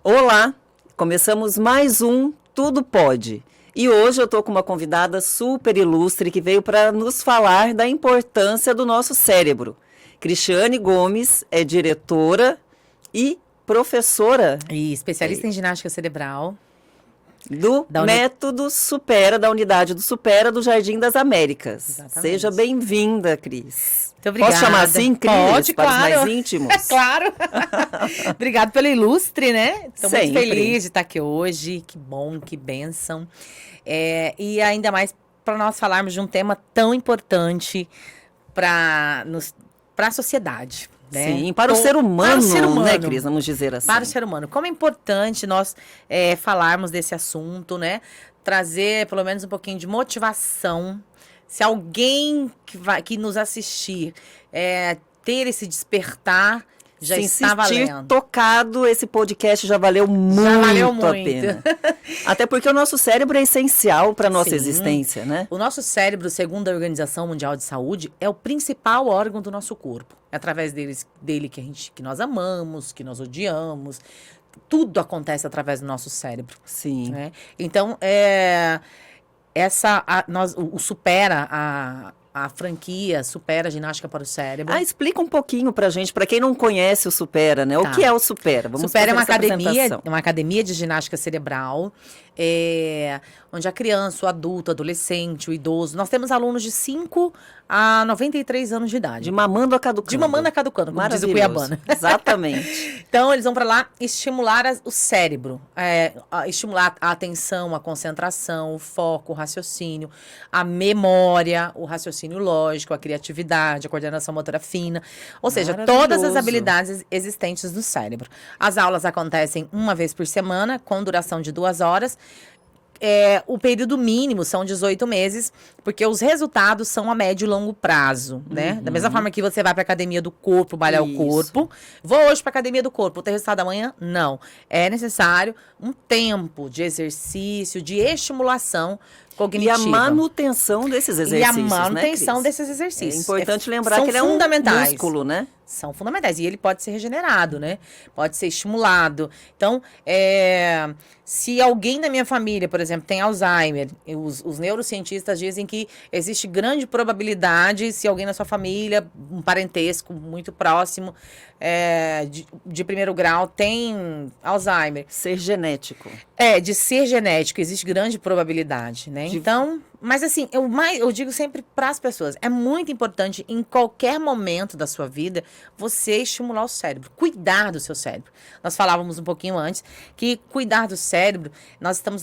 Olá, começamos mais um Tudo Pode. E hoje eu estou com uma convidada super ilustre que veio para nos falar da importância do nosso cérebro. Cristiane Gomes é diretora e professora E especialista em ginástica cerebral. do Método Supera, da Unidade do Supera do Jardim das Américas. Exatamente. Seja bem-vinda, Cris. Muito obrigada. Posso chamar assim, Cris? Pode, para claro. os mais íntimos? É claro. Obrigada pelo ilustre, né? Estou muito Sempre. feliz de estar aqui hoje. Que bom, que bênção. E ainda mais para nós falarmos de um tema tão importante para a sociedade. Né? Sim, para o ser humano, né, Cris? Vamos dizer assim. Para o ser humano. Como é importante nós falarmos desse assunto, né? Trazer pelo menos um pouquinho de motivação. Se alguém que nos assistir ter esse despertar, já Se está valendo. Tocado, esse podcast já valeu muito a pena. Até porque o nosso cérebro é essencial para a nossa existência, né? O nosso cérebro, segundo a Organização Mundial de Saúde, é o principal órgão do nosso corpo. É através dele que nós amamos, que nós odiamos. Tudo acontece através do nosso cérebro. Sim. Né? Então, o Supera, a franquia Supera Ginástica para o Cérebro. Explica um pouquinho pra gente, para quem não conhece o Supera, né? O que é o Supera? Vamos Supera é uma academia de ginástica cerebral, onde a criança, o adulto, o adolescente, o idoso, nós temos alunos de 5 a 93 anos de idade. De mamando a caducando. De mamando a caducando, como diz o cuiabano. Exatamente. Então, eles vão para lá estimular o cérebro, estimular a atenção, a concentração, o foco, o raciocínio, a memória, o raciocínio lógico, a criatividade, a coordenação motora fina, ou seja, todas as habilidades existentes no cérebro. As aulas acontecem uma vez por semana, com duração de 2 horas. O período mínimo são 18 meses, porque os resultados são a médio e longo prazo, né? Da mesma forma que você vai para a academia do corpo, malhar o corpo. Vou hoje para a academia do corpo, vou ter resultado amanhã? Não. É necessário um tempo de exercício, de estimulação cognitiva. E a manutenção desses exercícios, E a manutenção né, desses exercícios. É importante lembrar que ele é um músculo, né? São fundamentais. E ele pode ser regenerado, né? Pode ser estimulado. Então, se alguém da minha família, por exemplo, tem Alzheimer, os neurocientistas dizem que existe grande probabilidade, se alguém na sua família, um parentesco muito próximo, de primeiro grau, tem Alzheimer. Ser genético. De ser genético, existe grande probabilidade, né? Então, mas assim, eu digo sempre para as pessoas, é muito importante em qualquer momento da sua vida, você estimular o cérebro, cuidar do seu cérebro. Nós falávamos um pouquinho antes que cuidar do cérebro, nós estamos,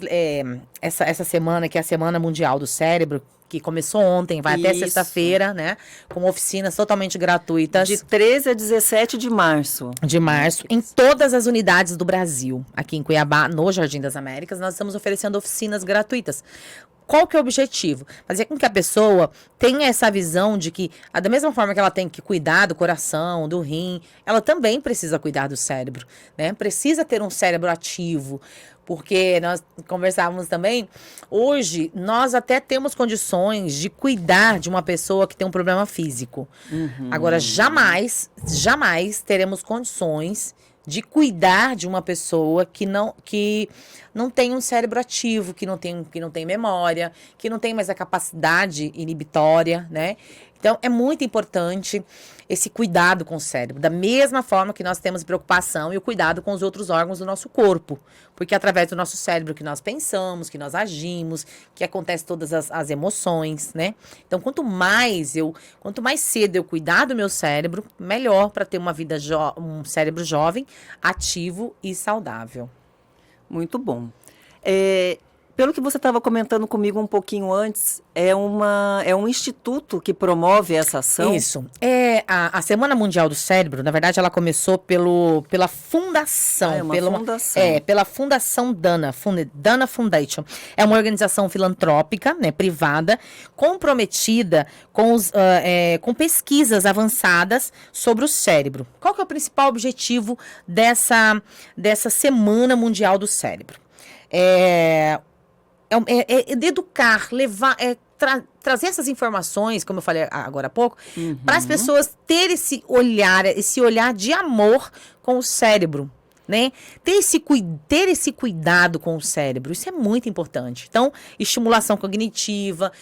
essa semana, que é a Semana Mundial do Cérebro, que começou ontem, vai até sexta-feira, né? Com oficinas totalmente gratuitas. De 13 a 17 de março. Em todas as unidades do Brasil. Aqui em Cuiabá, no Jardim das Américas, nós estamos oferecendo oficinas gratuitas. Qual que é o objetivo? Fazer com que a pessoa tenha essa visão de que, da mesma forma que ela tem que cuidar do coração, do rim, ela também precisa cuidar do cérebro, né? Precisa ter um cérebro ativo. Porque nós conversávamos também, hoje nós até temos condições de cuidar de uma pessoa que tem um problema físico. Agora, jamais teremos condições de cuidar de uma pessoa que não tem um cérebro ativo, que não tem memória, que não tem mais a capacidade inibitória, né? Então, é muito importante esse cuidado com o cérebro, da mesma forma que nós temos preocupação e o cuidado com os outros órgãos do nosso corpo. Porque é através do nosso cérebro que nós pensamos, que nós agimos, que acontecem todas as emoções, né? Então, quanto mais cedo eu cuidar do meu cérebro, melhor para ter uma vida, um cérebro jovem, ativo e saudável. Muito bom. Pelo que você estava comentando comigo um pouquinho antes, é um instituto que promove essa ação? Isso. A Semana Mundial do Cérebro, na verdade, ela começou pela fundação. Pela Fundação Dana, Dana Foundation. É uma organização filantrópica, né, privada, comprometida com pesquisas avançadas sobre o cérebro. Qual que é o principal objetivo dessa Semana Mundial do Cérebro? De educar, levar, trazer essas informações, como eu falei agora há pouco, para as pessoas terem esse olhar de amor com o cérebro, né? Ter esse cuidado com o cérebro, isso é muito importante. Então, estimulação cognitiva,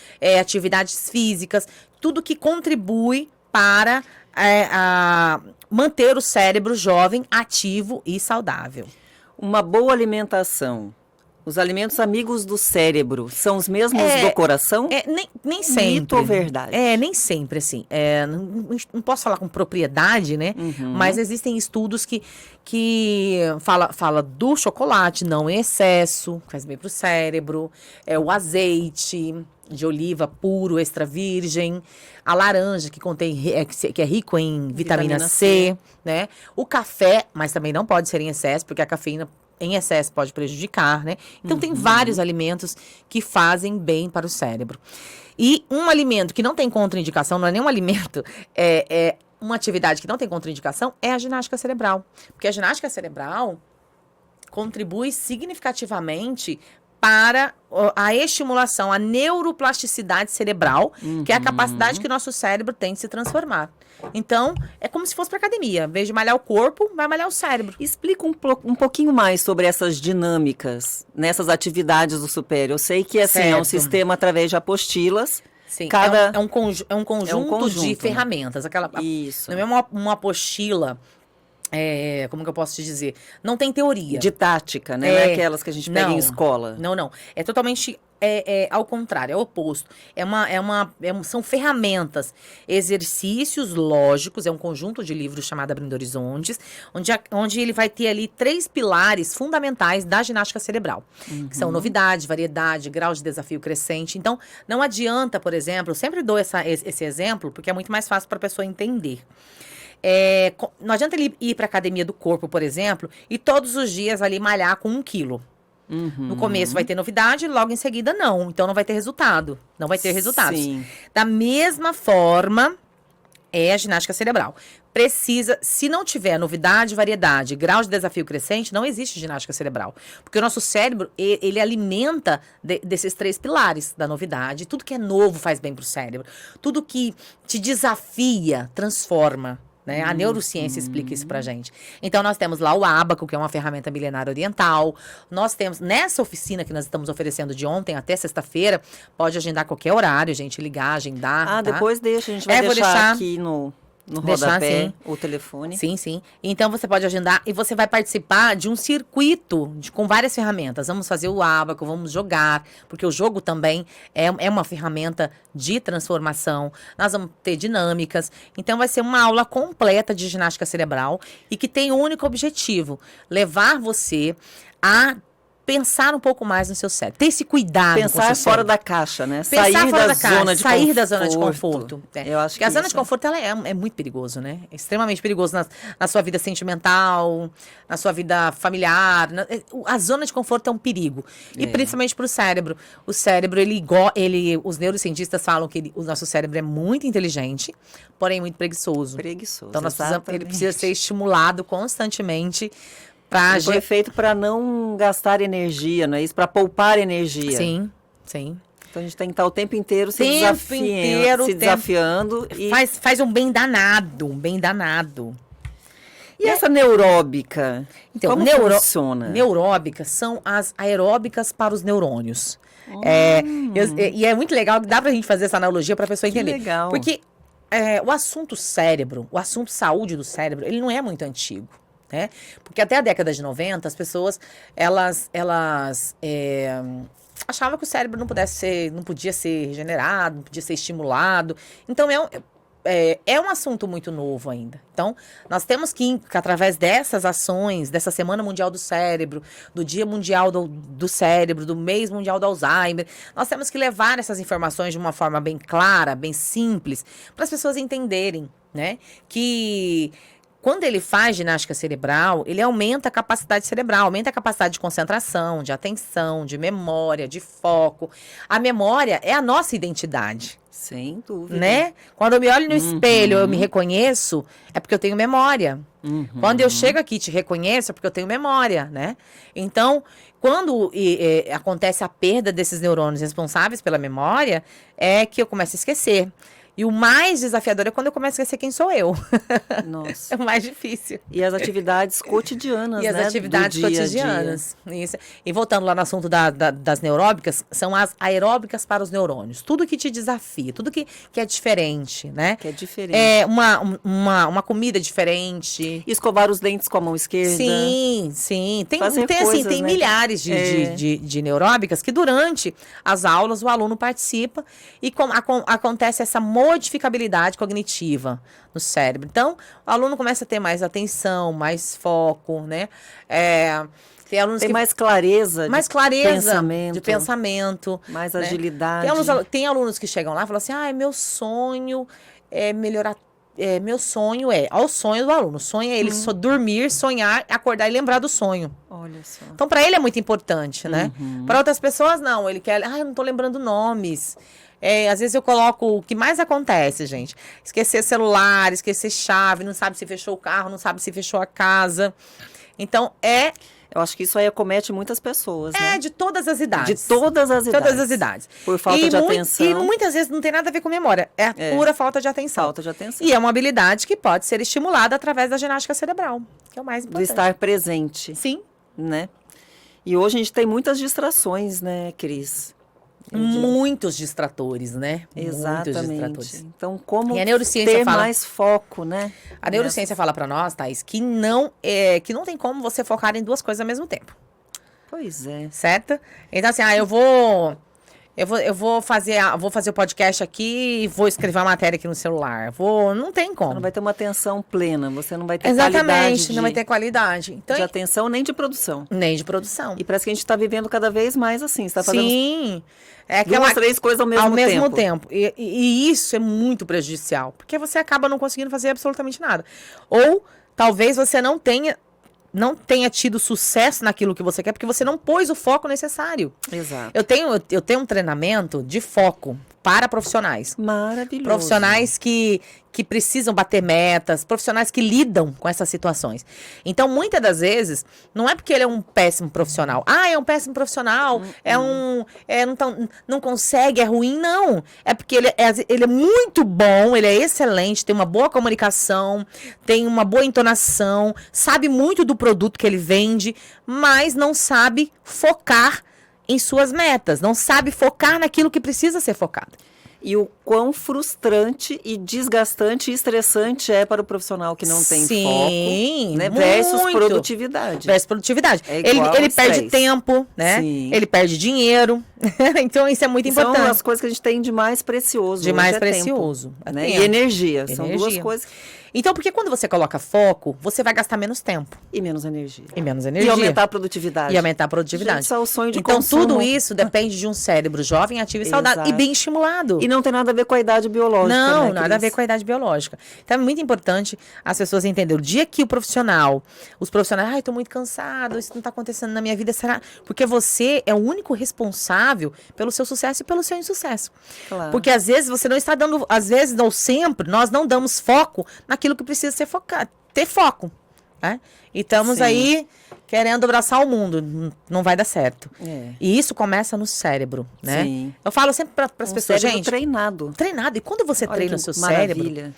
atividades físicas, tudo que contribui para manter o cérebro jovem, ativo e saudável. Uma boa alimentação. Os alimentos amigos do cérebro são os mesmos do coração? Nem sempre. Mito ou verdade? Nem sempre, assim. Não posso falar com propriedade, né? Mas existem estudos que fala do chocolate, não em excesso, faz bem pro cérebro. O azeite de oliva puro, extra virgem. A laranja, que que é rico em vitamina C, né? O café, mas também não pode ser em excesso, porque a cafeína em excesso pode prejudicar, né? Então, tem vários alimentos que fazem bem para o cérebro. E um alimento que não tem contraindicação, não é nem um alimento, uma atividade que não tem contraindicação, é a ginástica cerebral. Porque a ginástica cerebral contribui significativamente para a estimulação, a neuroplasticidade cerebral, que é a capacidade que o nosso cérebro tem de se transformar. Então, é como se fosse para academia. Em vez de malhar o corpo, vai malhar o cérebro. Explica um pouquinho mais sobre essas dinâmicas nessas atividades do Supério. Eu sei que assim, é um sistema através de apostilas. Sim, cada... é um conjunto de ferramentas. Isso. Não é uma apostila... como que eu posso te dizer? Não tem teoria. Didática, né? Não é aquelas que a gente pega em escola. Não. É totalmente ao contrário, é o oposto. São ferramentas, exercícios lógicos, é um conjunto de livros chamado Abrindo Horizontes, onde ele vai ter ali 3 pilares fundamentais da ginástica cerebral, que são novidade, variedade, grau de desafio crescente. Então, não adianta, por exemplo, eu sempre dou esse exemplo, porque é muito mais fácil para a pessoa entender. Não adianta ele ir para a academia do corpo, por exemplo, e todos os dias ali malhar com 1 quilo. No começo vai ter novidade, logo em seguida não. Então não vai ter resultado. Não vai ter resultados. Sim. Da mesma forma, é a ginástica cerebral. Se não tiver novidade, variedade, grau de desafio crescente, não existe ginástica cerebral. Porque o nosso cérebro, ele alimenta desses 3 pilares da novidade. Tudo que é novo faz bem para o cérebro. Tudo que te desafia, transforma. Né? A neurociência explica isso pra gente. Então, nós temos lá o Ábaco, que é uma ferramenta milenar oriental. Nós temos, nessa oficina que nós estamos oferecendo de ontem até sexta-feira, pode agendar qualquer horário, a gente ligar, agendar. Tá? Depois deixa, a gente vai deixar aqui no rodapé, sim. o telefone. Sim. Então, você pode agendar e você vai participar de um circuito com várias ferramentas. Vamos fazer o ábaco, vamos jogar, porque o jogo também é uma ferramenta de transformação. Nós vamos ter dinâmicas. Então, vai ser uma aula completa de ginástica cerebral e que tem um único objetivo, levar você a pensar um pouco mais no seu cérebro. Ter esse cuidado com o seu Pensar fora cérebro. Da caixa, né? Sair Sair da zona de conforto. Eu acho porque a zona de conforto ela é muito perigoso, né? É extremamente perigoso na sua vida sentimental, na sua vida familiar. A zona de conforto é um perigo. E principalmente para o cérebro. O cérebro, os neurocientistas falam que o nosso cérebro é muito inteligente, porém muito preguiçoso. Então ele precisa ser estimulado constantemente. Foi feito para não gastar energia, não é isso? Para poupar energia. Sim. Então a gente tem que estar o tempo inteiro se desafiando. Faz um bem danado, E essa neuróbica? Então, como funciona? Neuróbicas são as aeróbicas para os neurônios. E é muito legal, dá pra gente fazer essa analogia para a pessoa entender. Que legal. Porque o assunto cérebro, o assunto saúde do cérebro, ele não é muito antigo. Né? Porque até a década de 90, as pessoas, elas achavam que o cérebro não podia ser regenerado, não podia ser estimulado. Então, é um assunto muito novo ainda. Então, nós temos que através dessas ações, dessa Semana Mundial do Cérebro, do Dia Mundial do Cérebro, do Mês Mundial do Alzheimer, nós temos que levar essas informações de uma forma bem clara, bem simples, para as pessoas entenderem, né? Que quando ele faz ginástica cerebral, ele aumenta a capacidade cerebral, aumenta a capacidade de concentração, de atenção, de memória, de foco. A memória é a nossa identidade. Sem dúvida. Né? Quando eu me olho no espelho, eu me reconheço, é porque eu tenho memória. Quando eu chego aqui e te reconheço, é porque eu tenho memória, né? Então, quando acontece a perda desses neurônios responsáveis pela memória, é que eu começo a esquecer. E o mais desafiador é quando eu começo a esquecer quem sou eu. Nossa. É o mais difícil. E as atividades cotidianas, E as né? atividades do dia a cotidianas. Isso. E voltando lá no assunto das neuróbicas, são as aeróbicas para os neurônios. Tudo que te desafia, tudo que é diferente, né? Que é diferente. É uma comida diferente. Escovar os dentes com a mão esquerda. Sim, sim. Tem Fazer assim, coisas, tem né? milhares de neuróbicas que durante as aulas o aluno participa e acontece essa modificabilidade cognitiva no cérebro. Então, o aluno começa a ter mais atenção, mais foco, né? Tem alunos Tem que mais clareza de pensamento. mais né? agilidade. Tem alunos que chegam lá e falam assim, meu sonho é melhorar. Meu sonho olha o sonho do aluno. O sonho é ele só dormir, sonhar, acordar e lembrar do sonho. Olha só. Então, para ele é muito importante, né? Uhum. Para outras pessoas, não. Ele quer, eu não tô lembrando nomes. Às vezes eu coloco o que mais acontece, gente. Esquecer celular, esquecer chave, não sabe se fechou o carro, não sabe se fechou a casa. Então, Eu acho que isso aí acomete muitas pessoas, né? de todas as idades. De todas as idades. Todas as idades. Por falta de atenção. E muitas vezes não tem nada a ver com memória. É pura falta de atenção. Falta de atenção. E é uma habilidade que pode ser estimulada através da ginástica cerebral, que é o mais Do importante. estar presente, Sim. né? E hoje a gente tem muitas distrações, né, Cris? Muitos distratores, né? Muitos Exatamente. distratores. Então, como E a neurociência ter fala- mais foco, né? A neurociência fala pra nós, Thaís, que não tem como você focar em duas coisas ao mesmo tempo, Pois é. certo? Então assim, eu vou fazer o podcast aqui e vou escrever uma matéria aqui no celular. Não tem Você como. não vai ter uma atenção plena, você não vai ter Exatamente, qualidade não vai ter qualidade. Então, de atenção nem de produção. nem de produção. E parece que a gente está vivendo cada vez mais assim. Você está fazendo Sim. É duas, três coisas ao mesmo tempo. E isso é muito prejudicial, porque você acaba não conseguindo fazer absolutamente nada. Ou talvez você não tenha tido sucesso naquilo que você quer, porque você não pôs o foco necessário. Exato. Eu tenho um treinamento de foco para profissionais. Maravilhoso. Profissionais que precisam bater metas, profissionais que lidam com essas situações. Então, muitas das vezes, não é porque ele é um péssimo profissional. É um péssimo profissional, não consegue, é ruim, não. É porque ele é muito bom, ele é excelente, tem uma boa comunicação, tem uma boa entonação, sabe muito do produto que ele vende, mas não sabe focar em suas metas, não sabe focar naquilo que precisa ser focado. E o quão frustrante e desgastante e estressante é para o profissional que não tem foco, né? Versus muito. produtividade. Versus produtividade. É igual Ele ao perde estresse. tempo, né? Sim. Ele perde dinheiro. Então, isso é muito importante. São as coisas que a gente tem de mais precioso. De hoje mais é precioso. Tempo, É né? tempo. E energia. São duas Energia. coisas. Então, porque quando você coloca foco, você vai gastar menos tempo E menos energia. e menos E energia. aumentar a produtividade. E aumentar a produtividade. Gente, isso é o sonho de Então, consumo. tudo isso depende de um cérebro jovem, ativo e saudável. Exato. E bem estimulado. E não tem nada a ver com a idade biológica, Não, né, nada a ver Cris? com a idade biológica. Então é muito importante as pessoas entenderem. O dia que os profissionais, estou muito cansado, isso não está acontecendo na minha vida, será? Porque você é o único responsável pelo seu sucesso e pelo seu insucesso. Claro. Porque às vezes você não está dando, às vezes ou sempre, nós não damos foco naquilo que precisa ser focado, ter foco, né? E estamos Sim. aí querendo abraçar o mundo, não vai dar certo. É. E isso começa no cérebro, né? Sim. Eu falo sempre para as Um pessoas, cérebro gente, treinado. treinado. E quando você Olha treina o que seu cérebro, maravilha.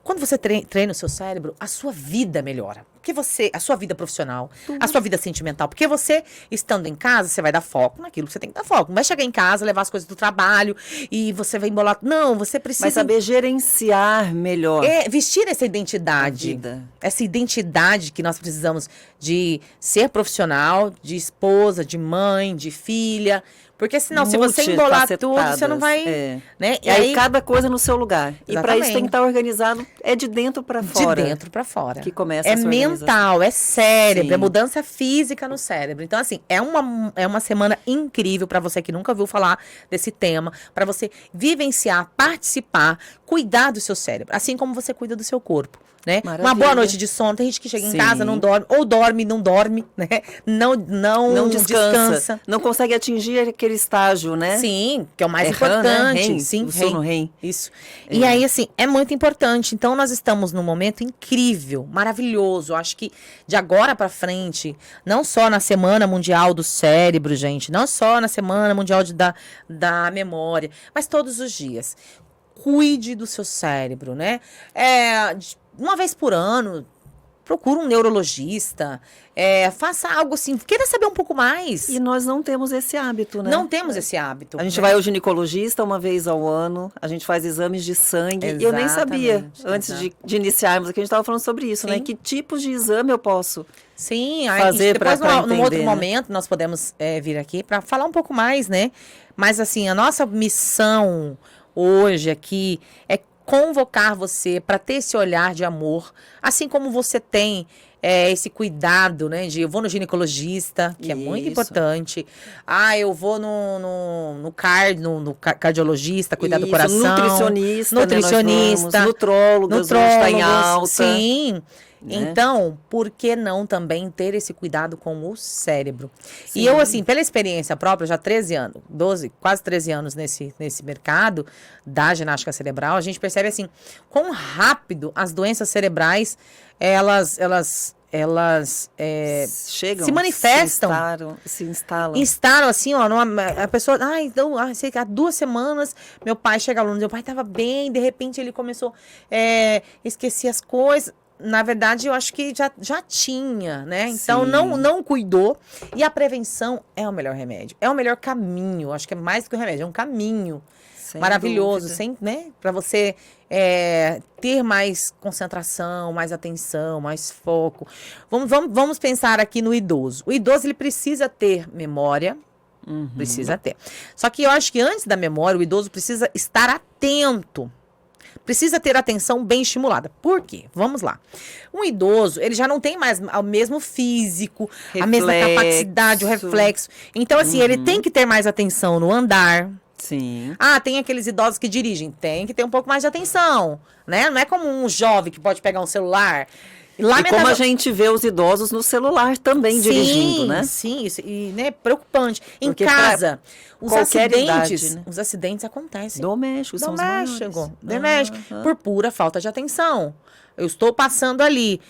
quando você treina o seu cérebro, a sua vida melhora. Porque a sua vida profissional, a sua vida sentimental. Porque você, estando em casa, você vai dar foco naquilo que você tem que dar foco. Não vai chegar em casa, levar as coisas do trabalho e você vai embolar. Não, você precisa. Vai saber gerenciar melhor Vestir essa a identidade. vida. Essa identidade que nós precisamos de ser profissional, de esposa, de mãe, de filha. Porque senão, se você embolar tudo, você não vai. É. Né? E aí cada coisa no seu lugar. E para isso Exatamente. tem que estar organizado de dentro para fora. De dentro pra fora. Que começa É essa organização. mental, é cérebro, Sim. é mudança física no cérebro. Então, assim, é uma semana incrível pra você que nunca ouviu falar desse tema, pra você vivenciar, participar, cuidar do seu cérebro, assim como você cuida do seu corpo. Né? Uma Maravilha. boa noite de sono. Tem gente que chega em Sim. casa, não dorme, ou dorme, não dorme, né? Não descansa. Não consegue atingir aquele estágio, né? Sim, que é o mais É REM, né? importante. REM, Sim, o sono REM. Isso. E aí, assim, é muito importante. Então, nós estamos num momento incrível, maravilhoso. Eu acho que de agora pra frente, não só na Semana Mundial do Cérebro, gente, não só na Semana Mundial da Memória, mas todos os dias. cuide do seu cérebro, né? Uma vez por ano, procura um neurologista, faça algo assim, queira saber um pouco mais. E nós não temos esse hábito, né? Não temos esse hábito. A gente vai ao ginecologista uma vez ao ano, a gente faz exames de sangue. E eu nem sabia, antes de iniciarmos aqui, a gente estava falando sobre isso, né? Que tipos de exame eu posso fazer para entender, num outro momento, nós podemos vir aqui para falar um pouco mais, né? Mas, assim, a nossa missão hoje aqui é convocar você para ter esse olhar de amor, assim como você tem esse cuidado, né? Eu vou no ginecologista, que é muito importante. Eu vou no cardiologista, cuidar do coração. Nutricionista. Nutrólogo, está em alta. Sim. Né? Então, por que não também ter esse cuidado com o cérebro? Sim. E eu, assim, pela experiência própria, já 13 anos, quase 13 anos nesse mercado da ginástica cerebral, a gente percebe, assim, quão rápido as doenças cerebrais, elas chegam, se manifestam. Se instalam. Instalam, assim, ó, a pessoa, sei que há 2 semanas, meu pai chega aluno, meu pai estava bem, de repente ele começou a esquecer as coisas. Na verdade, eu acho que já tinha, né? Então, não cuidou. E a prevenção é o melhor remédio. É o melhor caminho. Acho que é mais do que o remédio. É um caminho maravilhoso, né? Para você ter mais concentração, mais atenção, mais foco. Vamos pensar aqui no idoso. O idoso, ele precisa ter memória. Precisa ter. Só que eu acho que antes da memória, o idoso precisa estar atento. Precisa ter atenção bem estimulada. Por quê? Vamos lá. Um idoso, ele já não tem mais o mesmo físico, a mesma capacidade, o reflexo. Então, assim, ele tem que ter mais atenção no andar. Sim. Tem aqueles idosos que dirigem. Tem que ter um pouco mais de atenção, né? Não é como um jovem que pode pegar um celular. E como a gente vê os idosos no celular também dirigindo, né? Sim, isso, e né, preocupante. Porque em casa, os acidentes acontecem. Domésticos, são os maiores. Doméstico, por pura falta de atenção. Eu estou passando ali.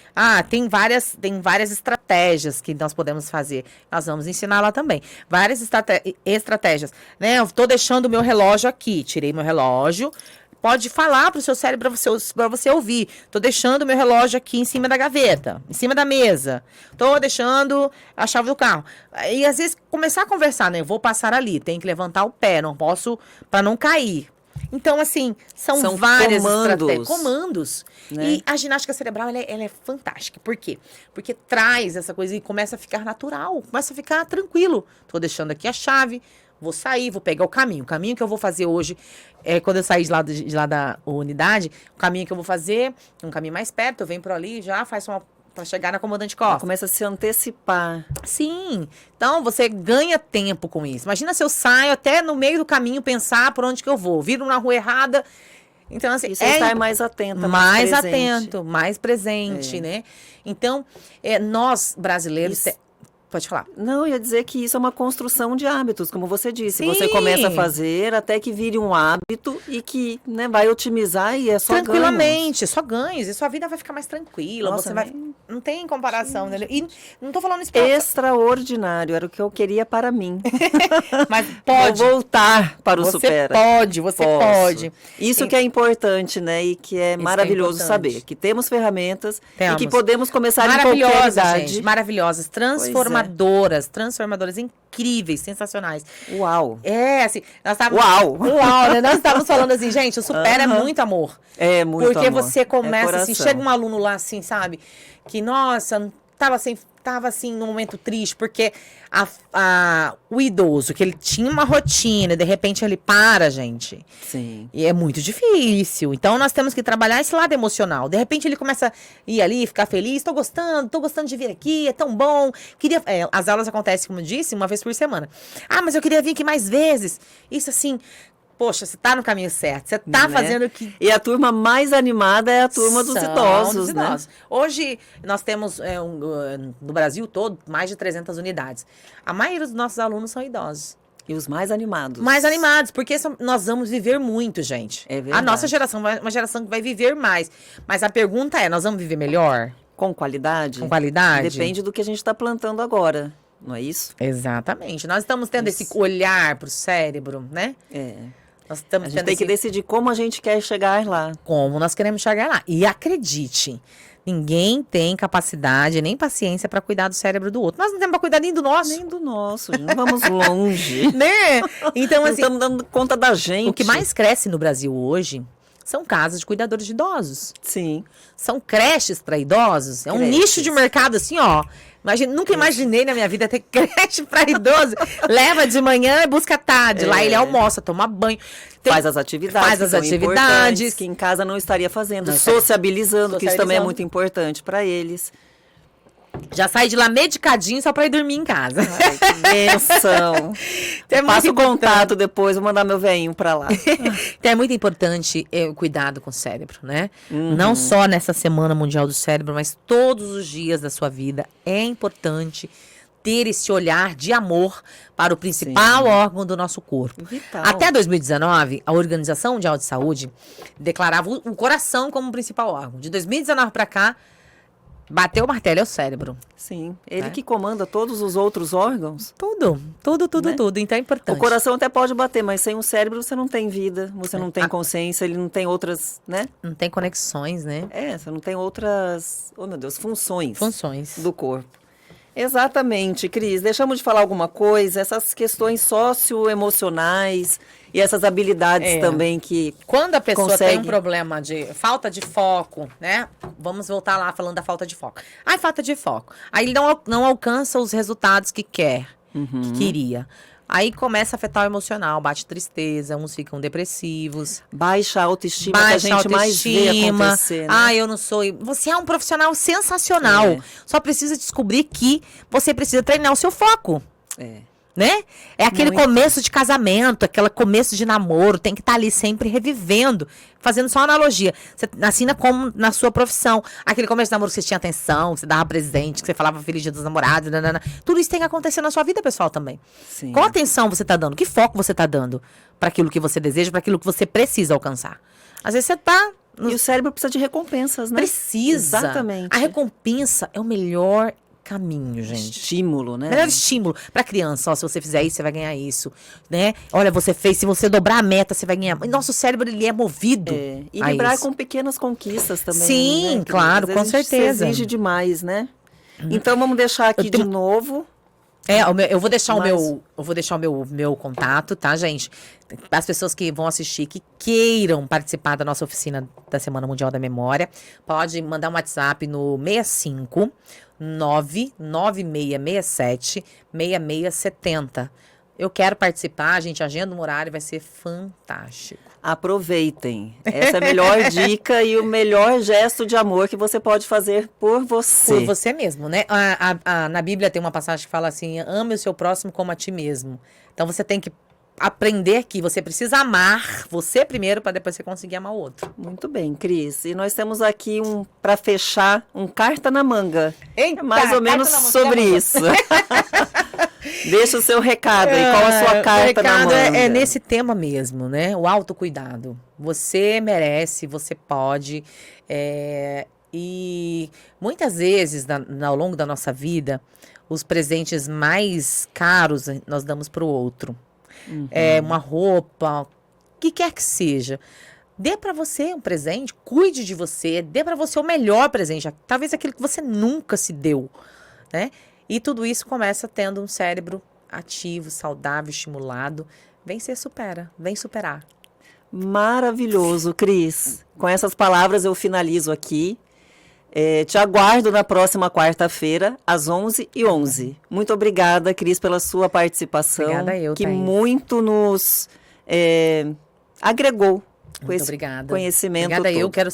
Tem várias estratégias que nós podemos fazer. Nós vamos ensinar lá também. Várias estratégias. Né? Eu estou deixando o meu relógio aqui. Tirei meu relógio. Pode falar para o seu cérebro para você ouvir. Estou deixando o meu relógio aqui em cima da gaveta, em cima da mesa. Estou deixando a chave do carro. E às vezes começar a conversar, né? Eu vou passar ali, tenho que levantar o pé, não posso, para não cair. Então, assim, são várias comandos. Né? E a ginástica cerebral, ela é fantástica. Por quê? Porque traz essa coisa e começa a ficar natural, começa a ficar tranquilo. Estou deixando aqui a chave. Vou sair, vou pegar o caminho. O caminho que eu vou fazer hoje, quando eu sair de lá da unidade, o caminho que eu vou fazer, um caminho mais perto, eu venho por ali, já faço para chegar na comandante Costa. Começa a se antecipar. Sim. Então, você ganha tempo com isso. Imagina se eu saio até no meio do caminho pensar por onde que eu vou. Viro na rua errada. Então, assim, isso estar mais atenta, mais atento, mais presente, né? Então, nós brasileiros... Pode falar. Não, eu ia dizer que isso é uma construção de hábitos, como você disse. Sim. Você começa a fazer até que vire um hábito e que vai otimizar e é só tranquilamente, só ganhos. E sua vida vai ficar mais tranquila. Nossa, não tem comparação. Né? E não tô falando isso pra... Extraordinário, era o que eu queria para mim. Mas pode. Vou voltar para o Supera. Você pode. Isso que é importante, né? E que é maravilhoso saber. Que temos ferramentas e que podemos começar em qualquer idade. Gente, maravilhosas, transformadoras incríveis, sensacionais. Uau! Assim, nós estávamos... Uau, né? Nós estávamos falando assim, gente, o Supera é muito amor. É muito Porque amor. Você começa assim, chega um aluno lá assim, sabe? Que, nossa, tava assim, num momento triste, porque o idoso, que ele tinha uma rotina, de repente ele para, gente. Sim. E é muito difícil. Então, nós temos que trabalhar esse lado emocional. De repente, ele começa a ir ali, ficar feliz. Tô gostando de vir aqui, é tão bom. As aulas acontecem, como eu disse, uma vez por semana. Mas eu queria vir aqui mais vezes. Isso, assim... Poxa, você tá no caminho certo, você tá fazendo o que... E a turma mais animada é a turma dos idosos, né? Hoje, nós temos, no Brasil todo, mais de 300 unidades. A maioria dos nossos alunos são idosos. E os mais animados. Mais animados, porque nós vamos viver muito, gente. É verdade. A nossa geração é uma geração que vai viver mais. Mas a pergunta é, nós vamos viver melhor? Com qualidade? Com qualidade? Depende do que a gente está plantando agora, não é isso? Exatamente. Nós estamos tendo esse olhar pro cérebro, né? Nós estamos A gente tendo tem que decidir como a gente quer chegar lá. como nós queremos chegar lá. E acredite, ninguém tem capacidade nem paciência para cuidar do cérebro do outro. Nós não temos para cuidar nem do nosso. Nem do nosso, gente. Não vamos longe. Né? Então, Não assim, estamos dando conta da gente. o que mais cresce no Brasil hoje são casas de cuidadores de idosos. Sim. São creches para idosos. É um Creches. nicho de mercado assim, ó. Nunca imaginei na minha vida ter creche para idoso. Leva de manhã e busca à tarde. Lá ele almoça, toma banho. Faz as atividades. Faz as que são atividades. importantes, que em casa não estaria fazendo. Não, Sociabilizando, que isso também é socializando. muito importante para eles. Já sai de lá medicadinho só para ir dormir em casa. Ai, que bênção. Então é muito Passa o importante. contato depois, vou mandar meu veinho para lá. Então é muito importante o cuidado com o cérebro, né? Não só nessa Semana Mundial do Cérebro, mas todos os dias da sua vida é importante ter esse olhar de amor para o principal órgão do nosso corpo. Vital. Até 2019, a Organização Mundial de Saúde declarava o coração como principal órgão. De 2019 para cá, bateu o martelo, é o cérebro. Sim, ele Né? que comanda todos os outros órgãos. Tudo. Né? Tudo. Então é importante. O coração até pode bater, mas sem o cérebro você não tem vida, você não tem A- consciência, ele não tem outras, né? Não tem conexões, né? Você não tem outras, oh meu Deus, funções Funções. do corpo. Exatamente, Cris. Deixamos de falar alguma coisa, essas questões socioemocionais e essas habilidades também que Quando a pessoa tem consegue. um problema de falta de foco, né? Vamos voltar lá falando da falta de foco. Ai, falta de foco. Aí ele não alcança os resultados que quer, que queria. Aí começa a afetar o emocional, bate tristeza, uns ficam depressivos. baixa autoestima que a gente mais vê acontecer, né? Ah, eu não sou. Você é um profissional sensacional. É. Só precisa descobrir que você precisa treinar o seu foco. É. Né? É aquele Muito. começo de casamento, aquele começo de namoro, tem que estar ali sempre revivendo, fazendo só analogia. Você assina como na sua profissão. Aquele começo de namoro que você tinha atenção, que você dava presente, que você falava feliz dia dos namorados, nanana. Tudo isso tem que acontecer na sua vida pessoal também. Sim. Qual atenção você está dando? Que foco você está dando para aquilo que você deseja, para aquilo que você precisa alcançar? Às vezes você está E o cérebro precisa de recompensas, né? precisa. Exatamente. A recompensa é o melhor caminho, gente. Estímulo, né? Melhor estímulo pra criança, ó, se você fizer isso, você vai ganhar isso, né? Olha, você fez, se você dobrar a meta, você vai ganhar. Nosso cérebro, ele é movido E a vibrar isso. com pequenas conquistas também. Sim, né? claro, Às com vezes a gente certeza. se exige demais, né? Então vamos deixar aqui de novo. Eu vou deixar Mas- o meu contato, tá, gente? As pessoas que vão assistir, que queiram participar da nossa oficina da Semana Mundial da Memória, pode mandar um WhatsApp no 65 99667 6670. Eu quero participar, a gente agenda um horário, vai ser fantástico. Aproveitem. Essa é a melhor dica e o melhor gesto de amor que você pode fazer por você. Por você mesmo, né? Na Bíblia tem uma passagem que fala assim: ame o seu próximo como a ti mesmo. Então você tem que aprender que você precisa amar você primeiro para depois você conseguir amar o outro. Muito bem, Cris. E nós temos aqui para fechar um carta na manga. Eita, É mais ou menos carta na manga, sobre manga. isso. Deixa o seu recado aí. Qual a sua O carta na recado manga? é nesse tema mesmo, né? O autocuidado. Você merece, você pode. E muitas vezes, ao longo da nossa vida, os presentes mais caros nós damos para o outro. Uma roupa, o que quer que seja. Dê para você um presente, cuide de você, dê para você o melhor presente, talvez aquilo que você nunca se deu, né? E tudo isso começa tendo um cérebro ativo, saudável, estimulado. Vem superar. Maravilhoso, Cris. Com essas palavras eu finalizo aqui. Te aguardo na próxima quarta-feira, às 11h11. Muito obrigada, Cris, pela sua participação. Obrigada eu, que Thaís. muito nos agregou com Muito esse obrigada. conhecimento Obrigada todo.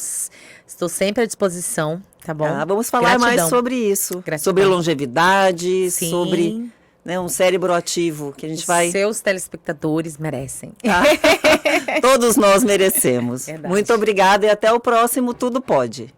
Estou sempre à disposição, tá bom? Vamos falar mais Gratidão. sobre isso. Gratidão. Sobre longevidade, Sim. sobre um cérebro ativo, que a gente vai... Seus telespectadores merecem. Tá? Todos nós merecemos. Verdade. Muito obrigada e até o próximo Tudo Pode.